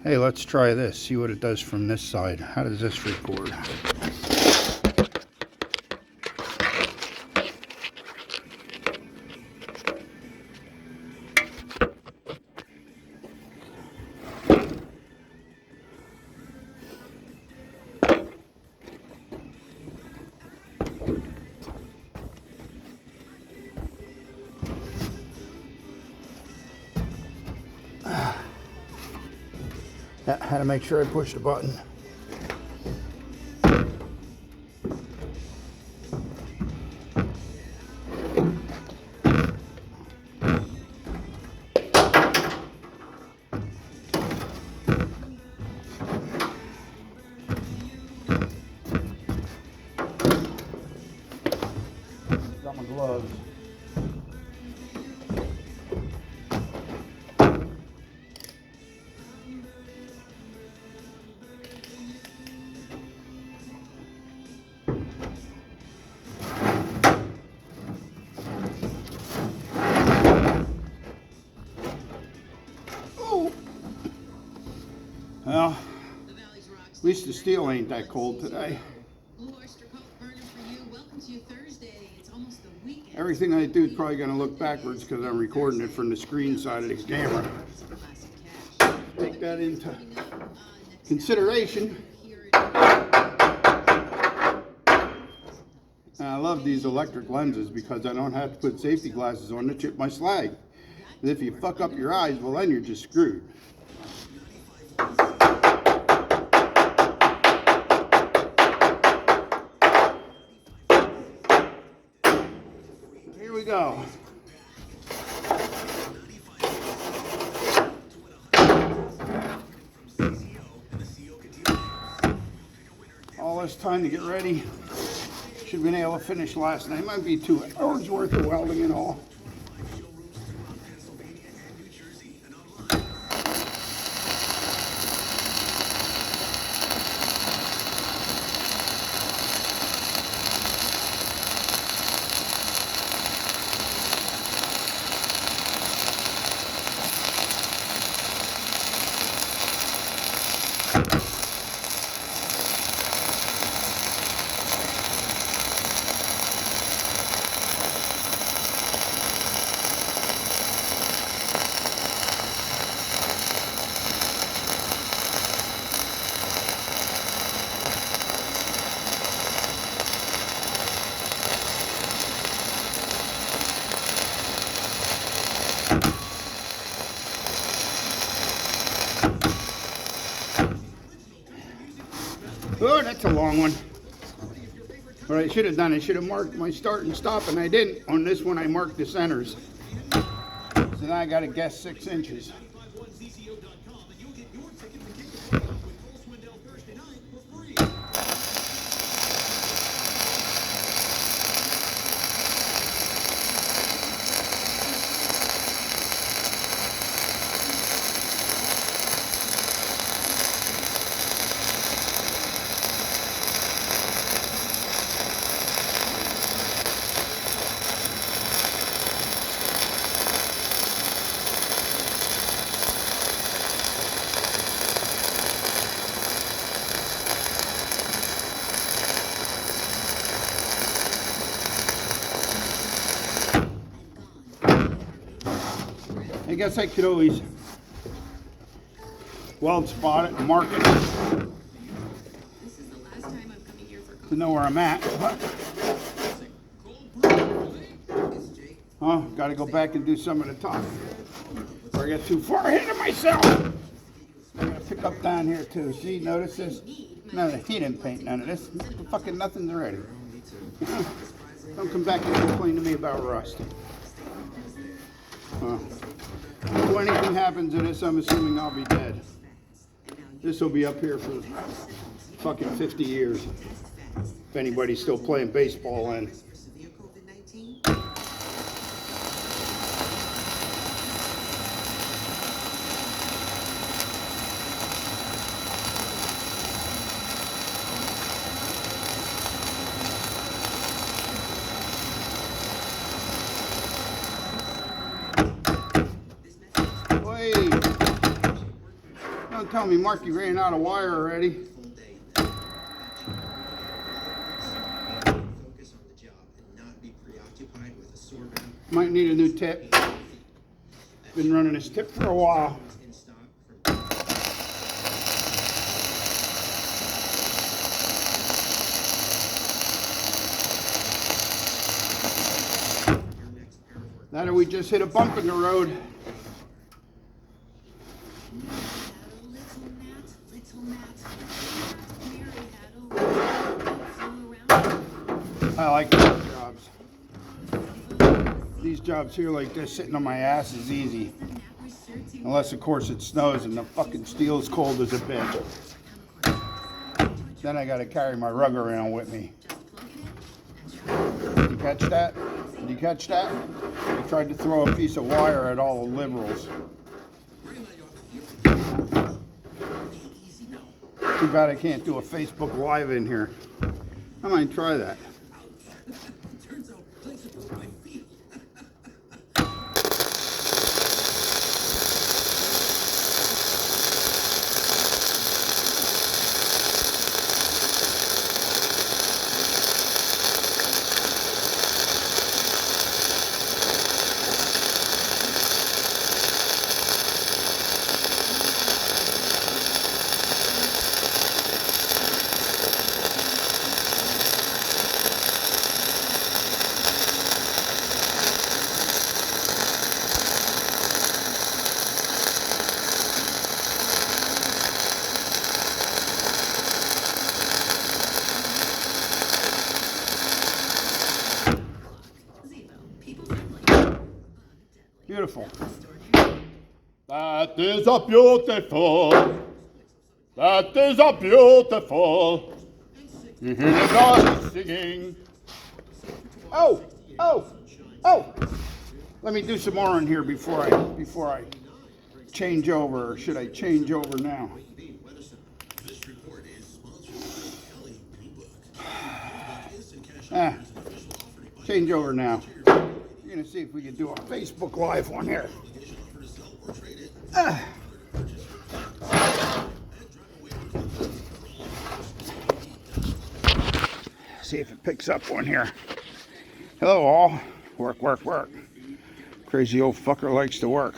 Hey, let's try this, see what it does from this side. How does this record? How to make sure I push the button. Got my gloves. Well, at least the steel ain't that cold today. Everything I do is probably going to look backwards because I'm recording it from the screen side of the camera. Take that into consideration. And I love these electric lenses because I don't have to put safety glasses on to chip my slag. And if you fuck up your eyes, well then you're just screwed. Here we go. All this time to get ready. Should have been able to finish last night. Might be 2 hours worth of welding and all. Oh, that's a long one. What I should have done, I should have marked my start and stop, and I didn't. On this one, I marked the centers. So now I got to guess 6 inches. I guess I could always weld spot it and mark it to know where I'm at. Oh, got to go back and do some of the top. Or I got too far ahead of myself. I'm going to pick up down here too. See, notice this? No, he didn't paint none of this. Fucking nothing's ready. Don't come back and complain to me about rust. If anything happens to this, I'm assuming I'll be dead. This will be up here for fucking 50 years. If anybody's still playing baseball then. Don't tell me Marky ran out of wire already. Might need a new tip. Been running this tip for a while. That or we just hit a bump in the road. I like these jobs. These jobs here like this, sitting on my ass is easy. Unless of course it snows and the fucking steel's cold as a bitch. Then I gotta carry my rug around with me. Did you catch that? Did you catch that? I tried to throw a piece of wire at all the liberals. Too bad I can't do a Facebook Live in here. I might try that. Beautiful. That is a beautiful. That is a beautiful. You hear the dog singing. Oh, oh, oh. Let me do some more in here before I change over. Or should I change over now? Change over now. We're gonna see if we can do a Facebook Live one here. See if it picks up one here. Hello all. Work, work, work. Crazy old fucker likes to work.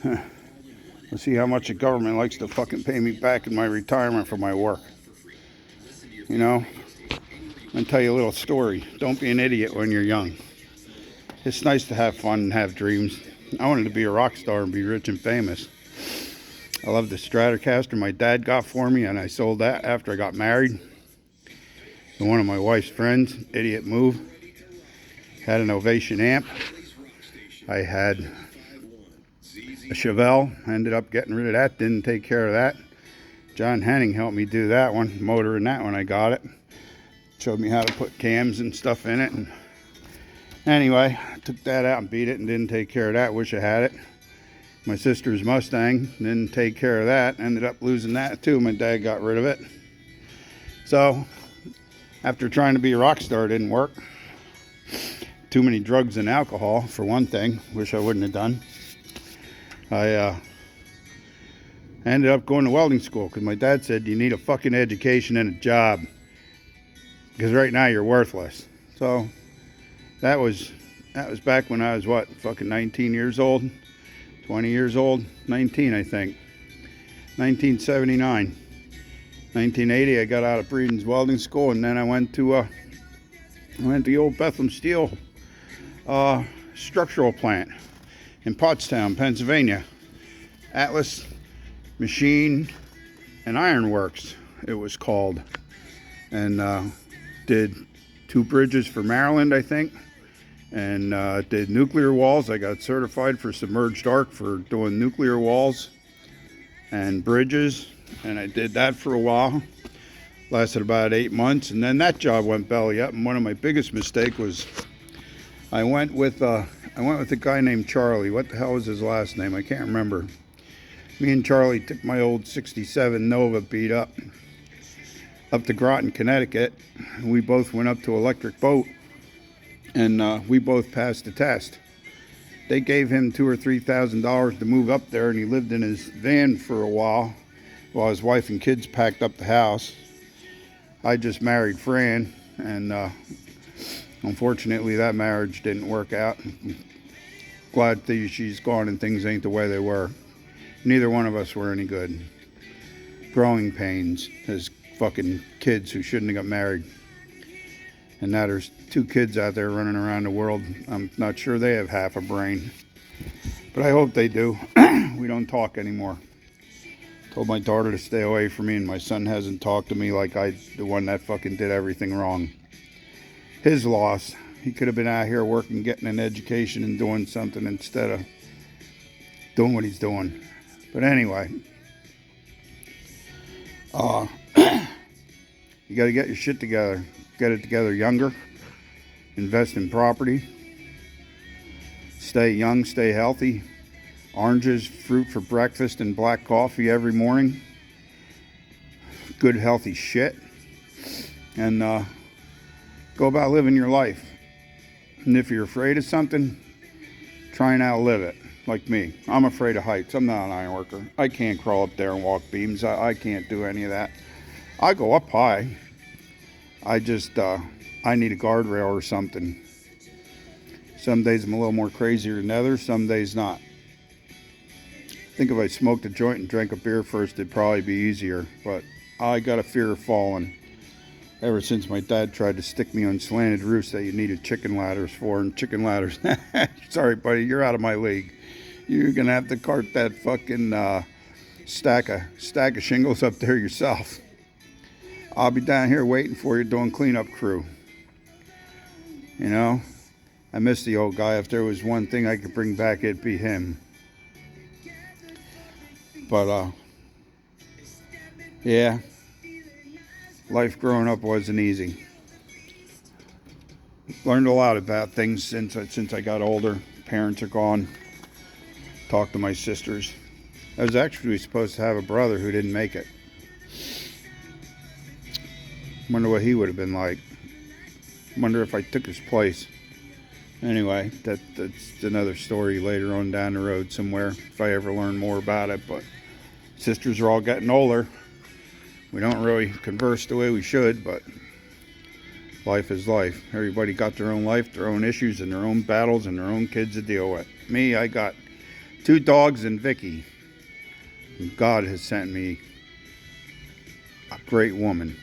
Let's see how much the government likes to fucking pay me back in my retirement for my work. You know, I'm gonna tell you a little story. Don't be an idiot when you're young. It's nice to have fun and have dreams. I wanted to be a rock star and be rich and famous. I love the Stratocaster my dad got for me, and I sold that after I got married. And one of my wife's friends, idiot move, had an Ovation amp. I had a Chevelle. I ended up getting rid of that, didn't take care of that. John Henning helped me do that one, motor in that when I got it. Showed me how to put cams and stuff in it. And anyway, I took that out and beat it and didn't take care of that. Wish I had it. My sister's Mustang, didn't take care of that. Ended up losing that too. My dad got rid of it. So, after trying to be a rock star, it didn't work. Too many drugs and alcohol, for one thing. Wish I wouldn't have done. I ended up going to welding school because my dad said you need a fucking education and a job. Because right now you're worthless. So, that was back when I was what, fucking 19 years old, 20 years old, 19 I think, 1979, 1980 I got out of Breeden's welding school, and then I went to the old Bethlehem Steel structural plant in Pottstown, Pennsylvania, Atlas Machine and Iron Works it was called, and did 2 bridges for Maryland I think. And did nuclear walls. I got certified for submerged arc for doing nuclear walls and bridges, and I did that for a while. Lasted about 8 months, and then that job went belly up. And one of my biggest mistakes was I went with a guy named Charlie. What the hell was his last name? I can't remember. Me and Charlie took my old '67 Nova beat up to Groton, Connecticut. We both went up to Electric Boat. And we both passed the test. They gave him $2,000 or $3,000 to move up there, and he lived in his van for a while his wife and kids packed up the house. I just married Fran, and unfortunately that marriage didn't work out. Glad she's gone and things ain't the way they were. Neither one of us were any good. Growing pains as fucking kids who shouldn't have got married. And now there's 2 kids out there running around the world. I'm not sure they have half a brain. But I hope they do. We don't talk anymore. Told my daughter to stay away from me, and my son hasn't talked to me like I the one that fucking did everything wrong. His loss. He could have been out here working, getting an education and doing something instead of doing what he's doing. But anyway. You got to get your shit together. Get it together younger. Invest in property. Stay young, stay healthy. Oranges, fruit for breakfast, and black coffee every morning. Good healthy shit. And go about living your life. And if you're afraid of something, try and outlive it. Like me. I'm afraid of heights. I'm not an iron worker. I can't crawl up there and walk beams. I can't do any of that. I go up high. I just, I need a guardrail or something. Some days I'm a little more crazier than others, some days not. I think if I smoked a joint and drank a beer first, it'd probably be easier. But I got a fear of falling. Ever since my dad tried to stick me on slanted roofs that you needed chicken ladders for, and chicken ladders, sorry buddy, you're out of my league. You're gonna have to cart that fucking stack of shingles up there yourself. I'll be down here waiting for you doing cleanup crew. You know, I miss the old guy. If there was one thing I could bring back, it'd be him. But yeah, life growing up wasn't easy. Learned a lot about things since I got older. Parents are gone. Talked to my sisters. I was actually supposed to have a brother who didn't make it. Wonder what he would have been like. Wonder if I took his place. Anyway, that's another story later on down the road somewhere, if I ever learn more about it. But sisters are all getting older. We don't really converse the way we should, but life is life. Everybody got their own life, their own issues, and their own battles, and their own kids to deal with. Me, I got 2 dogs and Vicky. And God has sent me a great woman.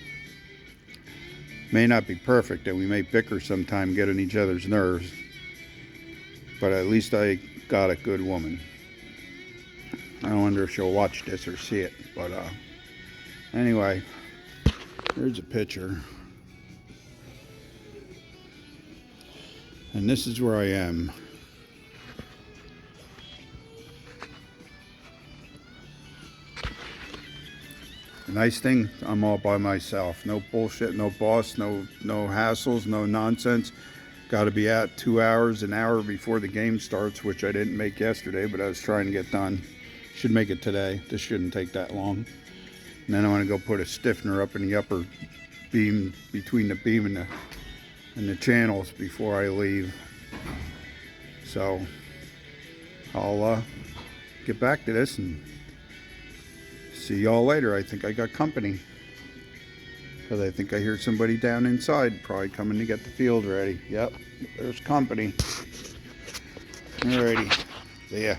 May not be perfect, and we may bicker sometime, get on each other's nerves, but at least I got a good woman. I wonder if she'll watch this or see it, but anyway, here's a picture, and this is where I am. The nice thing, I'm all by myself. No bullshit, no boss, no hassles, no nonsense. Got to be out 2 hours, an hour before the game starts, which I didn't make yesterday, but I was trying to get done. Should make it today. This shouldn't take that long. And then I want to go put a stiffener up in the upper beam, between the beam and the channels before I leave. So I'll get back to this and see y'all later. I think I got company, because I think I hear somebody down inside, probably coming to get the field ready. Yep, there's company. Alrighty, see ya.